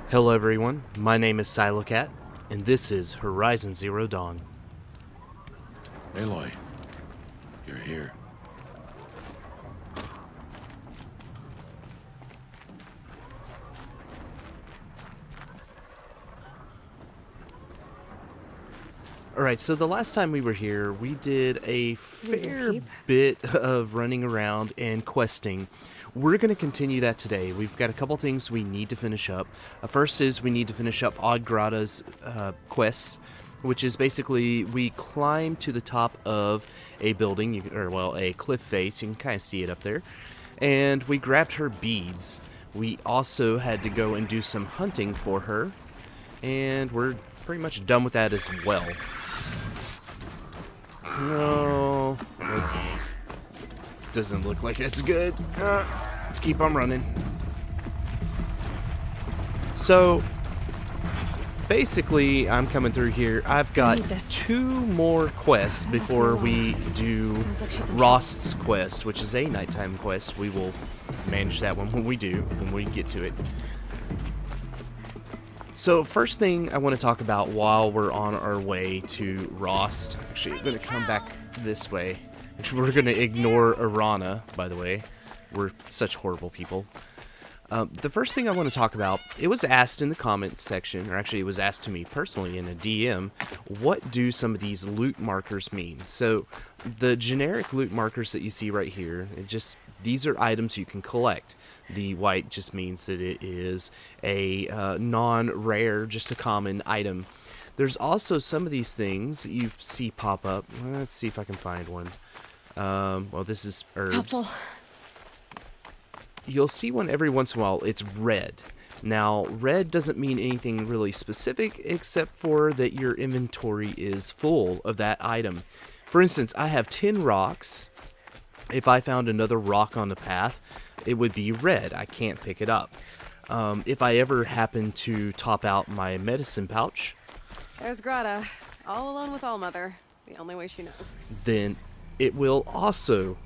Hello everyone, my name is Sylokat, and this is Horizon Zero Dawn. Aloy, you're here. Alright, so the last time we were here, we did a fair bit of running around and questing. We're going to continue that today. We've got a couple things we need to finish up. First is we need to finish up Odd Grata's quest, which is basically we climb to the top of a building, a cliff face. You can kind of see it up there. And we grabbed her beads. We also had to go and do some hunting for her. And we're pretty much done with that as well. No, that's doesn't look like that's good. Let's keep on running. So basically, I'm coming through here. I've got 2 more quests before we do Rost's quest, which is a nighttime quest. We will manage that one when we get to it. So first thing I want to talk about while we're on our way to Rost. Actually, I'm going to come back this way. Actually, we're going to ignore Arana, by the way. We're such horrible people. The first thing I want to talk about, it was asked in the comments section, or actually it was asked to me personally in a DM, what do some of these loot markers mean? So the generic loot markers that you see right here, these are items you can collect. The white just means that it is a non-rare, just a common item. There's also some of these things that you see pop up. Let's see if I can find one. Well, this is herbs. Helpful. You'll see one every once in a while. It's red. Now, red doesn't mean anything really specific except for that your inventory is full of that item. For instance, I have 10 rocks. If I found another rock on the path, it would be red. I can't pick it up. If I ever happen to top out my medicine pouch, There's Grata, all alone with Allmother, the only way she knows. then it will also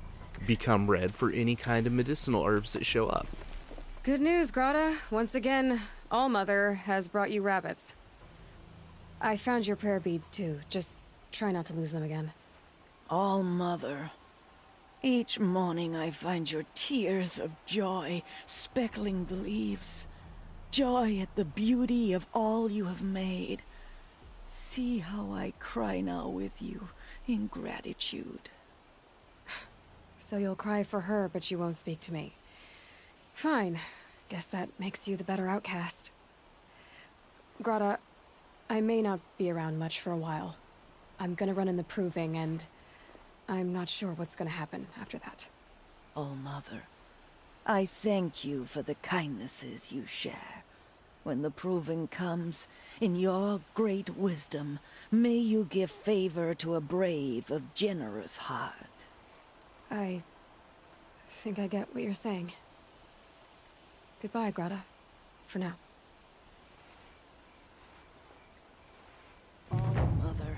become red for any kind of medicinal herbs that show up. Good news, Grata. Once again, Allmother has brought you rabbits. I found your prayer beads too. Just try not to lose them again. All-Mother, each morning I find your tears of joy speckling the leaves. Joy at the beauty of all you have made. See how I cry now with you in gratitude. So you'll cry for her, but you won't speak to me. Fine. Guess that makes you the better outcast. Grata, I may not be around much for a while. I'm gonna run in the proving, and I'm not sure what's gonna happen after that. All-Mother, I thank you for the kindnesses you share. When the proving comes, in your great wisdom, may you give favor to a brave of generous heart. I think I get what you're saying. Goodbye, Grata. For now. All-Mother,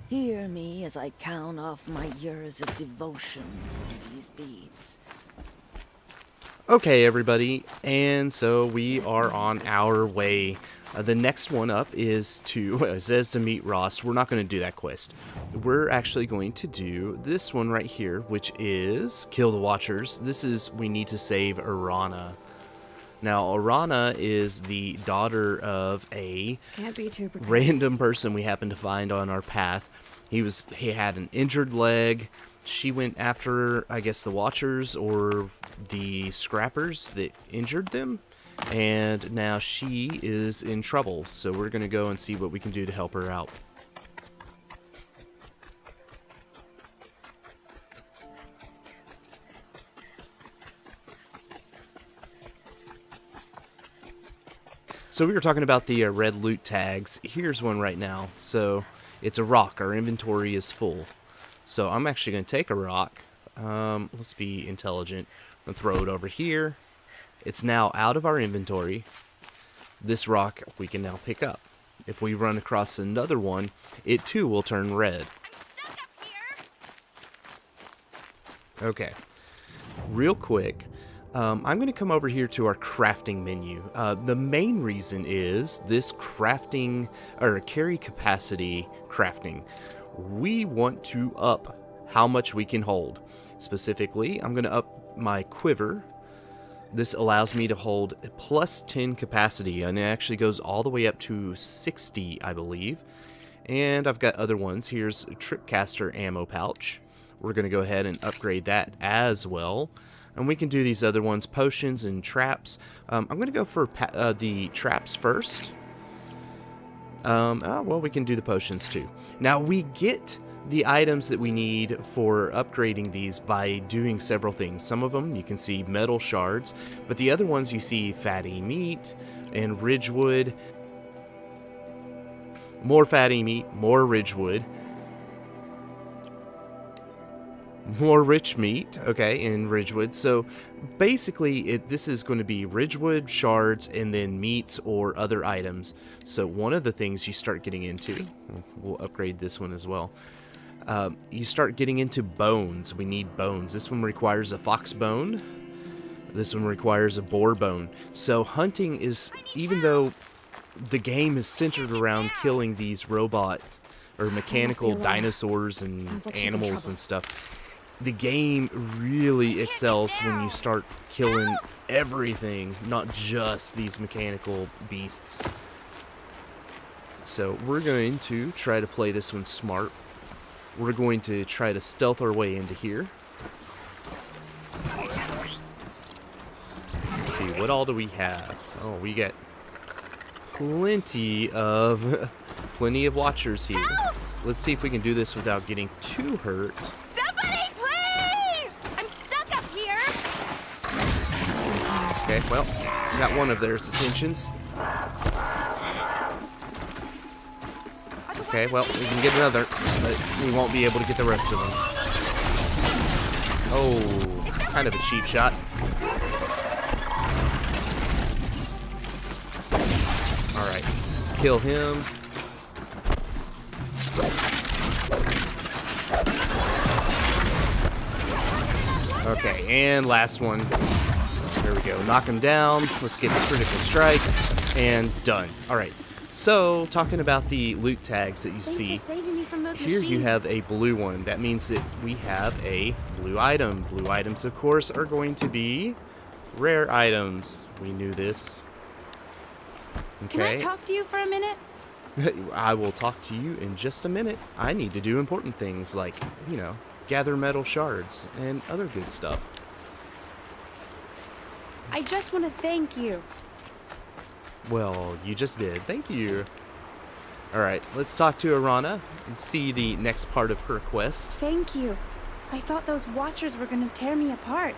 hear me as I count off my years of devotion to these beads. Okay, everybody, and so we are on our way. The next one up is it says to meet Rost. We're not going to do that quest. We're actually going to do this one right here, which is Kill the Watchers. We need to save Arana. Now, Arana is the daughter of a Can't be too prepared. random person we happened to find on our path. He had an injured leg. She went after, I guess, the Watchers or the Scrappers that injured them. And now she is in trouble. So we're going to go and see what we can do to help her out. So we were talking about the red loot tags. Here's one right now. So it's a rock. Our inventory is full. So I'm actually going to take a rock. Let's be intelligent. I'm going to throw it over here. It's now out of our inventory. This rock we can now pick up. If we run across another one, it too will turn red. I'm stuck up here. Okay. Real quick, I'm going to come over here to our crafting menu. The main reason is this crafting, or carry capacity crafting. We want to up how much we can hold. Specifically, I'm going to up my quiver. This allows me to hold plus 10 capacity, and it actually goes all the way up to 60, I believe. And I've got other ones. Here's a Tripcaster ammo pouch. We're going to go ahead and upgrade that as well. And we can do these other ones, potions and traps. I'm going to go for the traps first. Well, we can do the potions too. Now, we get the items that we need for upgrading these by doing several things. Some of them you can see metal shards, but the other ones you see fatty meat and ridgewood. More fatty meat, more ridgewood. More rich meat, okay, in ridgewood. So basically this is going to be ridgewood, shards, and then meats or other items. So one of the things you start getting into, we'll upgrade this one as well. You start getting into bones. We need bones. This one requires a fox bone. This one requires a boar bone. So hunting is, even though the game is centered around killing these robot or mechanical dinosaurs and animals and stuff, the game really excels when you start killing everything, not just these mechanical beasts. So we're going to try to play this one smart. We're going to try to stealth our way into here. Let's see, what all do we have? Oh, we got plenty of watchers here. Let's see if we can do this without getting too hurt. Somebody, please! I'm stuck up here. Okay, well, got one of their attentions. Okay, well, we can get another, but we won't be able to get the rest of them. Oh, kind of a cheap shot. Alright, let's kill him. Okay, and last one. There we go. Knock him down. Let's get the critical strike. And done. Alright. So, talking about the loot tags that you see, here you have a blue one. That means that we have a blue item. Blue items, of course, are going to be rare items. We knew this. Okay. Can I talk to you for a minute? I will talk to you in just a minute. I need to do important things like, you know, gather metal shards and other good stuff. I just want to thank you. Well, you just did. Thank you. Alright, let's talk to Arana and see the next part of her quest. Thank you. I thought those watchers were going to tear me apart.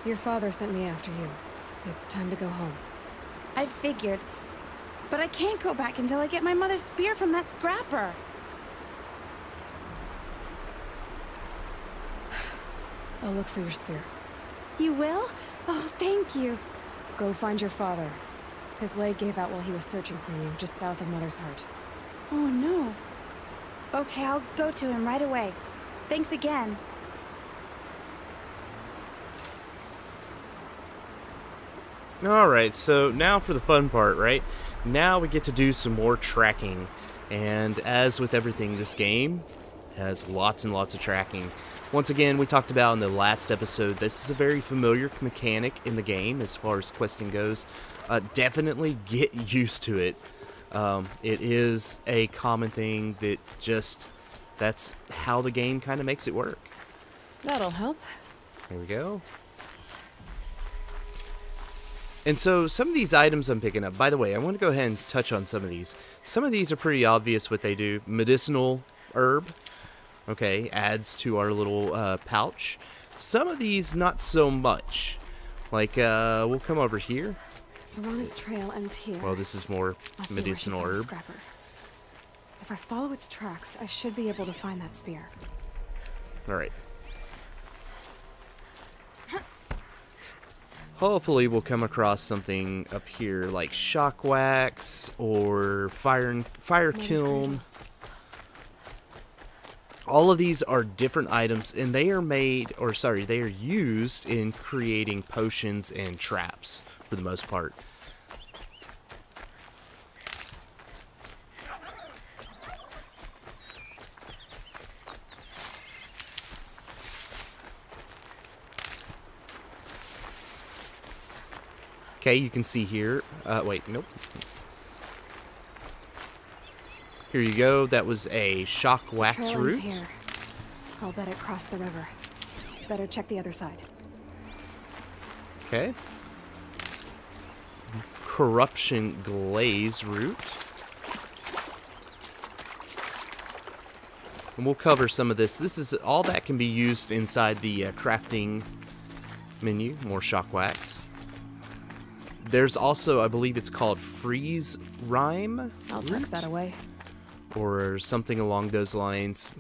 Your father sent me after you. It's time to go home. I figured. But I can't go back until I get my mother's spear from that scrapper. I'll look for your spear. You will? Oh, thank you. Go find your father. His leg gave out while he was searching for you, just south of Mother's Heart. Oh, no. Okay, I'll go to him right away. Thanks again. Alright, so now for the fun part, right? Now we get to do some more tracking. And as with everything, this game has lots and lots of tracking. Once again, we talked about in the last episode, this is a very familiar mechanic in the game as far as questing goes. Definitely get used to it. It is a common thing that that's how the game kind of makes it work. That'll help. There we go. And so some of these items I'm picking up, by the way, I want to go ahead and touch on some of these. Some of these are pretty obvious what they do. Medicinal herb, okay, adds to our little pouch. Some of these not so much. Like, we'll come over here. Arana's trail ends here. Well, this is more Must be where she medicinal saw the herb. scrapper. If I follow its tracks, I should be able to find that spear. Alright. Hopefully we'll come across something up here like shock wax or fire kiln All of these are different items, and they are made, or sorry, they are used in creating potions and traps for the most part. Okay, you can see here. Wait, nope. Here you go. That was a shock wax Trail ends root. here. I'll bet it crossed the river. Better check the other side. Okay. Corruption glaze root. And we'll cover some of this. This is all that can be used inside the crafting menu. More shock wax. There's also, I believe it's called freeze rime. I'll tuck that away. Or something along those lines.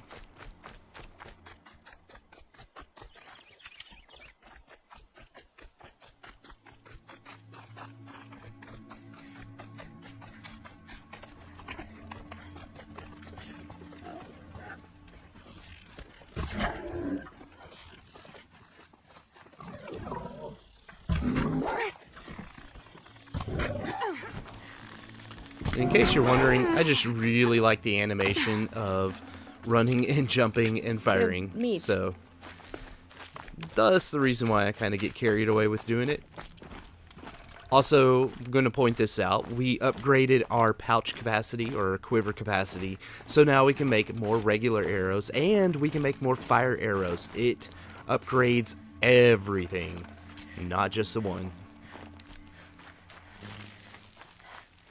In case you're wondering, I just really like the animation of running and jumping and firing. meat. So that's the reason why I kind of get carried away with doing it. Also, I'm going to point this out. We upgraded our pouch capacity or quiver capacity, so now we can make more regular arrows and we can make more fire arrows. It upgrades everything, not just the one.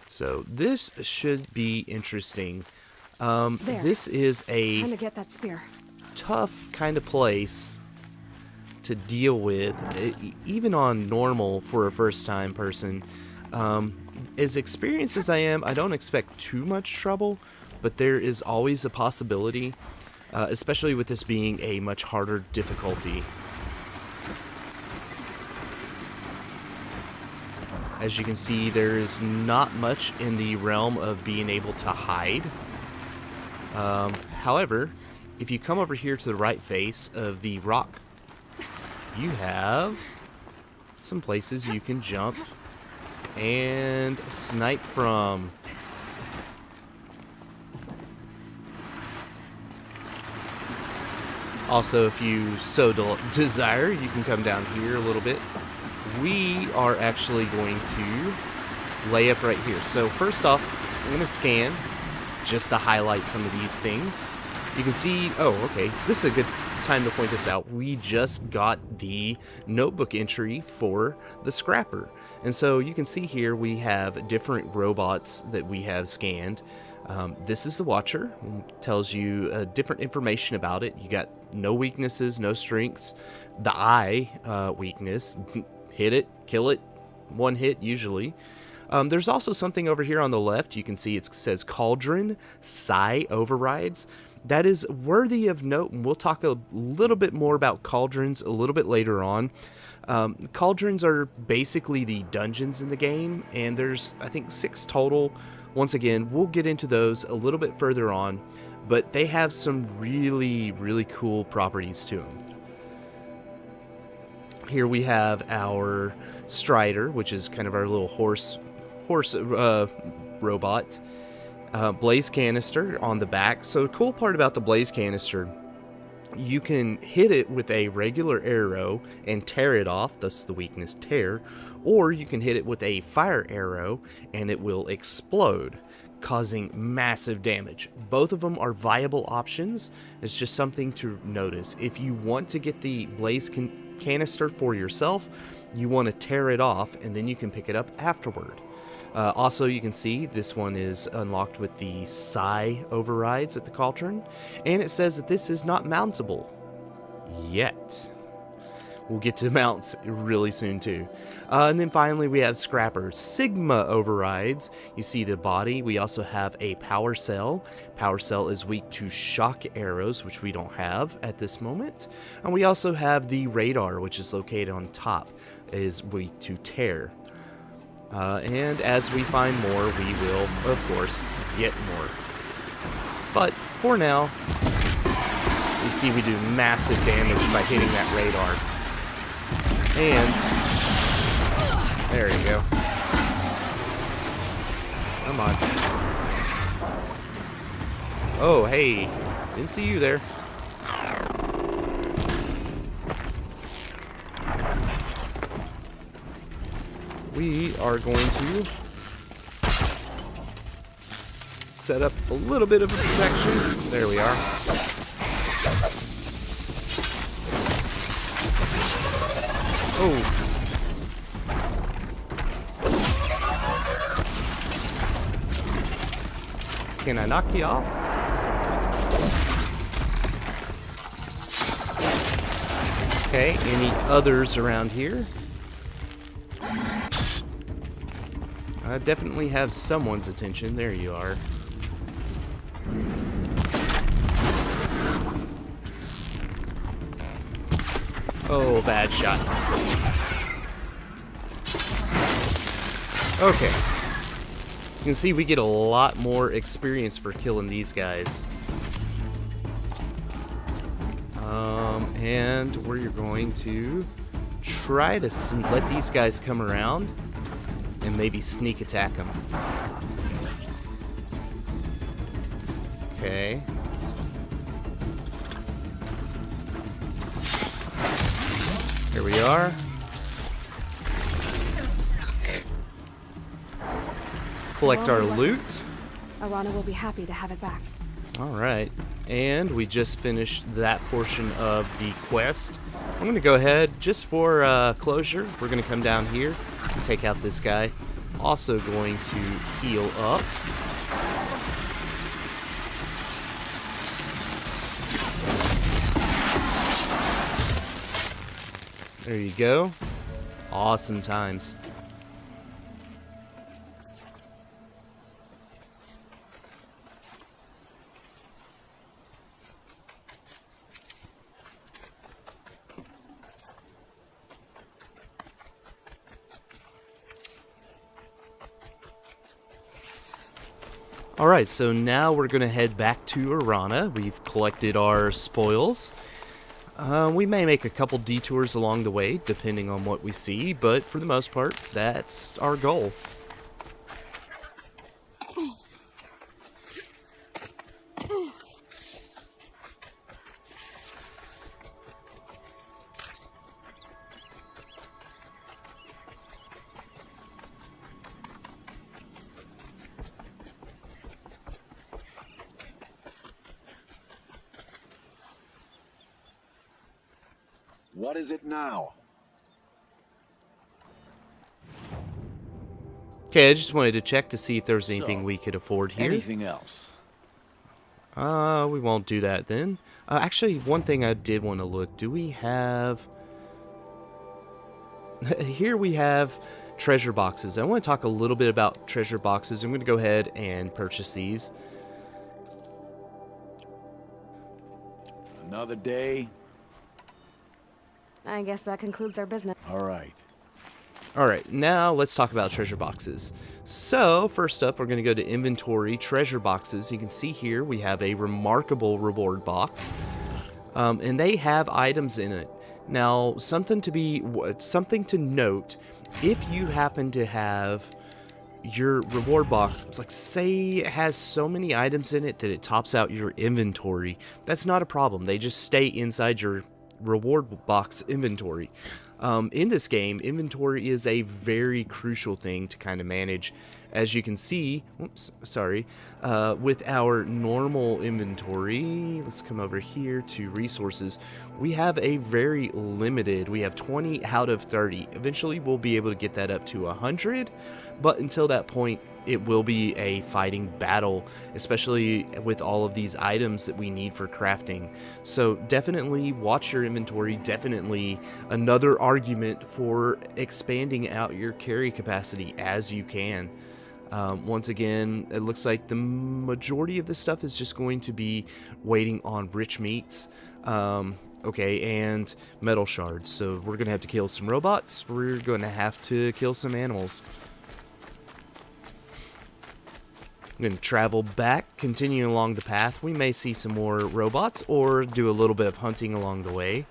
So this should be interesting. There. This is a Time to get that spear. tough kind of place to deal with, even on normal for a first-time person. As experienced as I am, I don't expect too much trouble, but there is always a possibility, especially with this being a much harder difficulty. As you can see, there is not much in the realm of being able to hide. However, if you come over here to the right face of the rock, you have some places you can jump and snipe from. Also, if you so desire, you can come down here a little bit. We are actually going to lay up right here. So first off, I'm going to scan just to highlight some of these things. You can see, oh, okay, this is a good time to point this out. We just got the notebook entry for the scrapper. And so you can see here we have different robots that we have scanned. This is the Watcher. Tells you different information about it. You got no weaknesses, no strengths. The eye weakness, hit it, kill it, one hit usually. There's also something over here on the left. You can see it says Cauldron Psi Overrides. That is worthy of note, and we'll talk a little bit more about cauldrons a little bit later on. Cauldrons are basically the dungeons in the game, and there's, I think, 6 total. Once again, we'll get into those a little bit further on, but they have some really, really cool properties to them. Here we have our Strider, which is kind of our little horse robot. Blaze canister on the back. So the cool part about the blaze canister, you can hit it with a regular arrow and tear it off, thus the weakness tear, or you can hit it with a fire arrow and it will explode, causing massive damage. Both of them are viable options. It's just something to notice. If you want to get the blaze canister for yourself, you want to tear it off and then you can pick it up afterward. Also, you can see this one is unlocked with the Psi overrides at the cauldron, and it says that this is not mountable yet. We'll get to mounts really soon too. And then finally we have Scrapper Sigma overrides. You see the body. We also have a power cell. Power cell is weak to shock arrows, which we don't have at this moment. And we also have the radar, which is located on top, is weak to tear. And as we find more, we will, of course, get more. But for now, You see we do massive damage by hitting that radar. And there you go. Come on. Oh, hey. Didn't see you there. We are going to set up a little bit of a protection. There we are. Oh. Can I knock you off? Okay, any others around here? I definitely have someone's attention. There you are. Oh, bad shot. Okay. You can see we get a lot more experience for killing these guys. And we're going to try to let these guys come around and maybe sneak attack them. Okay. Here we are. Collect our loot. Arana will be happy to have it back. Alright. And we just finished that portion of the quest. I'm going to go ahead, just for closure, we're going to come down here and take out this guy. Also going to heal up. There you go. Awesome times. Alright, so now we're going to head back to Arana. We've collected our spoils. We may make a couple detours along the way, depending on what we see, but for the most part, that's our goal. What is it now? Okay, I just wanted to check to see if there was anything we could afford here. Anything else? We won't do that then. Actually, one thing I did want to look. Do we have... Here we have treasure boxes. I want to talk a little bit about treasure boxes. I'm going to go ahead and purchase these. Another day? I guess that concludes our business. All right. Alright, now let's talk about treasure boxes. So, first up, we're going to go to inventory, treasure boxes. You can see here we have a remarkable reward box. And they have items in it. Now, something to note, if you happen to have your reward box, it's like, say it has so many items in it that it tops out your inventory, that's not a problem. They just stay inside your reward box inventory. In this game, inventory is a very crucial thing to kind of manage. As you can see, with our normal inventory, let's come over here to resources. We have a very limited, we have 20 out of 30. Eventually we'll be able to get that up to 100, but until that point, it will be a fighting battle, especially with all of these items that we need for crafting. So definitely watch your inventory, definitely another argument for expanding out your carry capacity as you can. Once again, it looks like the majority of this stuff is just going to be waiting on rich meats. Okay, and metal shards. So we're going to have to kill some robots. We're going to have to kill some animals. I'm going to travel back, continue along the path. We may see some more robots or do a little bit of hunting along the way.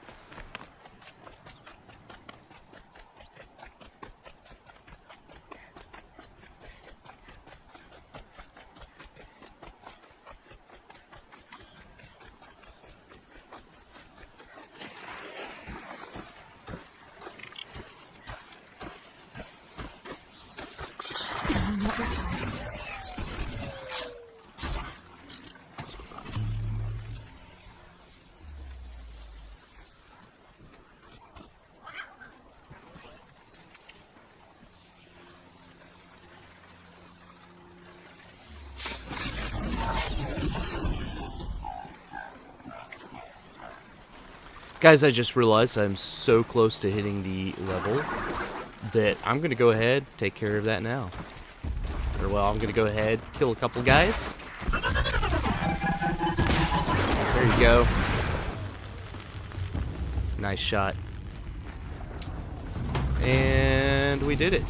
Guys, I just realized I'm so close to hitting the level that I'm going to go ahead and take care of that now. Or, well, I'm going to go ahead, kill a couple guys. There you go. Nice shot. And we did it.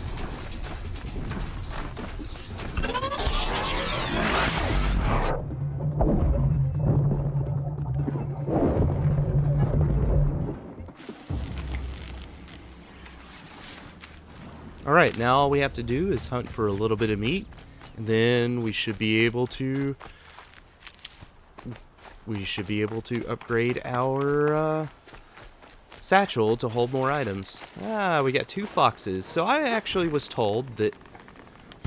Alright, now all we have to do is hunt for a little bit of meat, and then we should be able to upgrade our satchel to hold more items. Ah, we got 2 foxes. So I actually was told that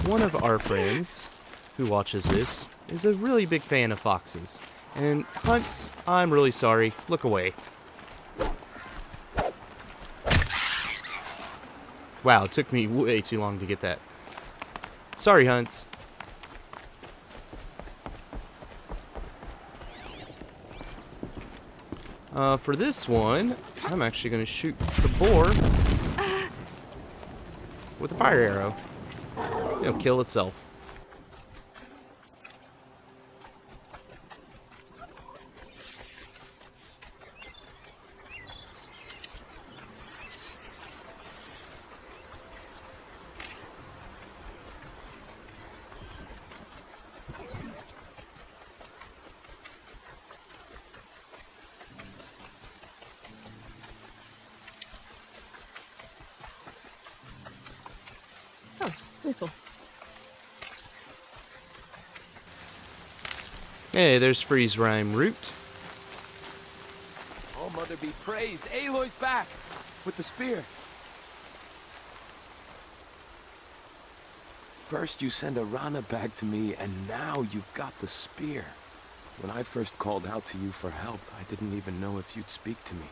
one of our friends who watches this is a really big fan of foxes. And hunts, I'm really sorry, look away. Wow, it took me way too long to get that. Sorry, hunts. For this one, I'm actually going to shoot the boar with a fire arrow. It'll kill itself. Useful. Hey, there's freeze rhyme root. Oh, Mother be praised. Aloy's back with the spear. First you send Arana back to me, and now you've got the spear. When I first called out to you for help, I didn't even know if you'd speak to me.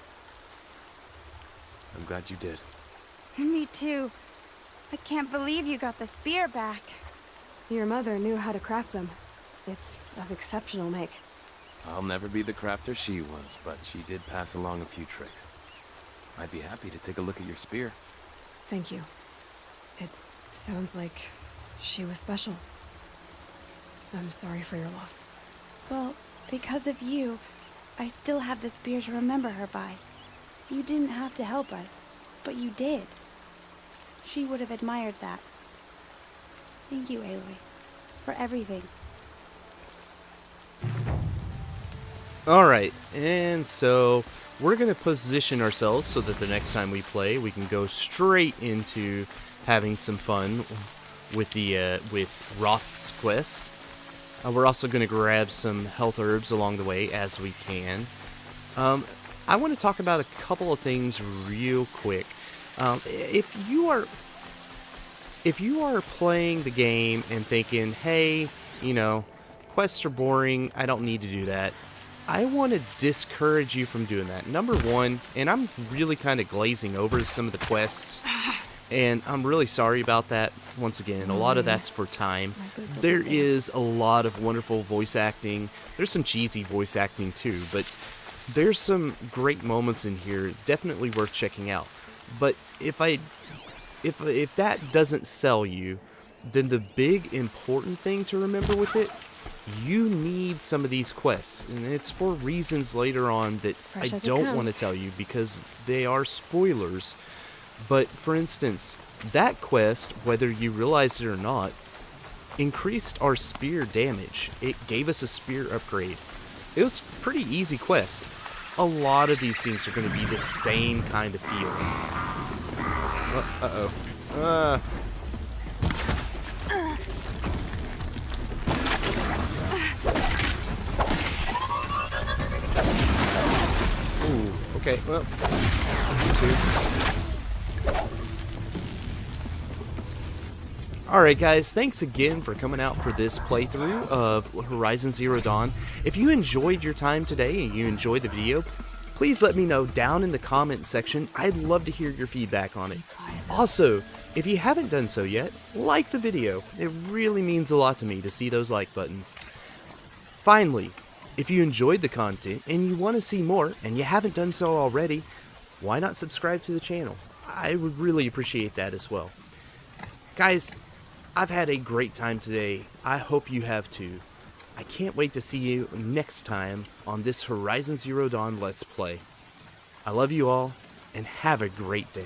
I'm glad you did. Me too. I can't believe you got the spear back. Your mother knew how to craft them. It's of exceptional make. I'll never be the crafter she was, but she did pass along a few tricks. I'd be happy to take a look at your spear. Thank you. It sounds like she was special. I'm sorry for your loss. Well, because of you, I still have the spear to remember her by. You didn't have to help us, but you did. She would have admired that. Thank you, Aloy, for everything. Alright, and so we're going to position ourselves so that the next time we play, we can go straight into having some fun with the with Roth's quest. We're also going to grab some health herbs along the way as we can. I want to talk about a couple of things real quick. If you are playing the game and thinking, hey, you know, quests are boring, I don't need to do that, I want to discourage you from doing that. Number one, and I'm really kind of glazing over some of the quests, and I'm really sorry about that. Once again, a lot of that's for time. There is a lot of wonderful voice acting. There's some cheesy voice acting too, but there's some great moments in here, definitely worth checking out. But if that doesn't sell you, then the big important thing to remember with it, you need some of these quests, and it's for reasons later on that I don't want to tell you because they are spoilers. But for instance, that quest, whether you realize it or not, increased our spear damage. It gave us a spear upgrade. It was a pretty easy quest. A lot of these things are going to be the same kind of feel. Uh-oh. Ooh, okay, well, you too. Alright guys, thanks again for coming out for this playthrough of Horizon Zero Dawn. If you enjoyed your time today and you enjoyed the video, please let me know down in the comment section. I'd love to hear your feedback on it. Also, if you haven't done so yet, like the video. It really means a lot to me to see those like buttons. Finally, if you enjoyed the content and you want to see more and you haven't done so already, why not subscribe to the channel? I would really appreciate that as well. Guys, I've had a great time today. I hope you have too. I can't wait to see you next time on this Horizon Zero Dawn Let's Play. I love you all, and have a great day.